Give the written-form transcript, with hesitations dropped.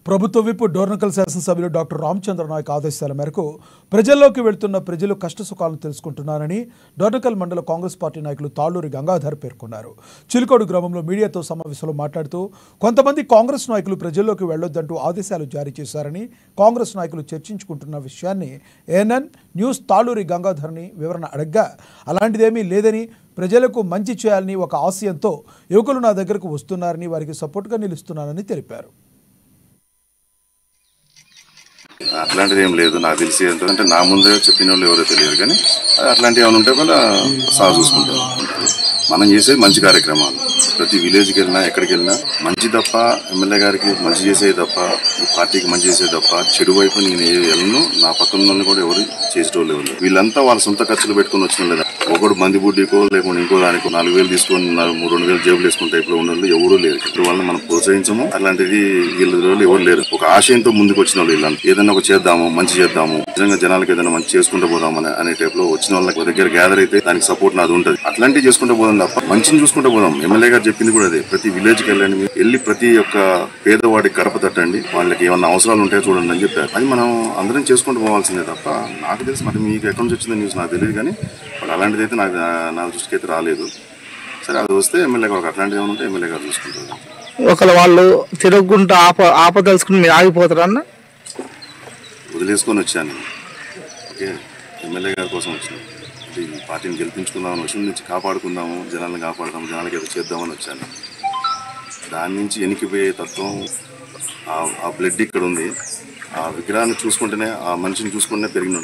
ప్రభుత్వ విప్ డోర్నకల్ శాసనసభ్యులు డాక్టర్ రామచంద్ర నాయక్ ఆదేశాల మేరకు ప్రజల్లోకి వెళ్తున్న ప్రజలు కష్టసుఖాలను తెలుసుకుంటున్నారని డోర్నకల్ మండల కాంగ్రెస్ పార్టీ నాయకులు తాళ్ళూరి గంగాధర్ పేర్కొన్నారు. చిలుకోడు గ్రామంలో మీడియాతో సమావేశంలో మాట్లాడుతూ కొంతమంది కాంగ్రెస్ నాయకులు ప్రజల్లోకి వెళ్లొద్దంటూ ఆదేశాలు జారీ చేశారని, కాంగ్రెస్ నాయకులు చర్చించుకుంటున్న విషయాన్ని ఏఎన్ఎన్ న్యూస్ తాళ్ళూరి గంగాధర్ని వివరణ అడగ్గా అలాంటిదేమీ లేదని, ప్రజలకు మంచి చేయాలని ఒక ఆశయంతో యువకులు నా దగ్గరకు వస్తున్నారని, వారికి సపోర్ట్గా నిలుస్తున్నానని తెలిపారు. అట్లాంటిది ఏం లేదు. నాకు తెలిసి అంటే నా ముందే చెప్పిన వాళ్ళు ఎవరో తెలియదు, కానీ అట్లాంటివి ఏమైనా ఉంటే కూడా సాగు చూసుకుంటారు. మనం చేసేది మంచి కార్యక్రమాలు. ప్రతి విలేజ్కి వెళ్ళినా ఎక్కడికి వెళ్ళినా మంచి తప్ప, ఎమ్మెల్యే గారికి మంచి చేసేది తప్ప, ఈ పార్టీకి మంచి చేసేది తప్ప చెడు వైపు నేను వెళ్ళను. నా పక్కన వాళ్ళు కూడా ఎవరు చేసేటోళ్ళు ఎవరు. వీళ్ళంతా వాళ్ళ సొంత ఖర్చులు పెట్టుకుని వచ్చిన లేదా ఒకడు మంది బుడ్డికో లేకుండా ఇంకో దానికో 4,000 తీసుకొని 2,000 జేబులు వేసుకుని టైప్ లో ఉన్న వాళ్ళు ఎవరు లేరు. వాళ్ళని మనం ప్రోత్సహించము. అలాంటిది వీళ్ళ ఎవరు లేరు. ఒక ఆశయంతో ముందుకు వచ్చిన వాళ్ళు వీళ్ళంతా ఏదైనా ఒక చేద్దాము, మంచి చేద్దాము, నిజంగా జనాలకి ఏదైనా మంచి చేసుకుంటూ పోదాం అనే టైప్ లో వచ్చిన వాళ్ళకి దగ్గర గ్యాదర్ అయితే దానికి సపోర్ట్ నాది ఉంటుంది. అట్లాంటివి చేసుకుంటూ పోదాం తప్ప మంచిని చూసుకుంటూ పోదాం. ఎమ్మెల్యే గారు చెప్పింది కూడా అదే. ప్రతి విలేజ్ కి వెళ్ళి ప్రతి ఒక్క పేదవాడికి గడప తట్టండి, వాళ్ళకి ఏమన్నా అవసరాలు ఉంటాయో చూడండి అని చెప్పారు. అది మనం అందరం చేసుకుంటూ పోవాల్సిందే తప్ప నాకు తెలిసి మరి మీకు ఎక్కడి నుంచి వచ్చిందో న్యూస్ నాకు తెలియదు, కానీ అలాంటిది అయితే నా దృష్టికి అయితే రాలేదు. సరే, అది వస్తే ఎమ్మెల్యే గారు అట్లాంటివి ఏమైనా ఉంటే ఎమ్మెల్యే గారు చూసుకుంటారు. ఒకవేళ వాళ్ళు తిరుగుకుంటూ ఆపదలుచుకుని మీరు ఆగిపోతారన్న వదిలేసుకొని వచ్చాను. ఓకే, ఎమ్మెల్యే గారి కోసం వచ్చాను. ఈ పార్టీని గెలిపించుకుందామని విషయం నుంచి కాపాడుకుందాము, జనాలను కాపాడుదాము, జనాలకి ఏదో చేద్దామని వచ్చాను. దాని నుంచి ఎనికిపోయే తత్వం, ఆ బ్లడ్ ఇక్కడ ఉంది. ఆ విగ్రహాన్ని చూసుకుంటేనే, ఆ మనిషిని చూసుకుంటేనే పెరిగిన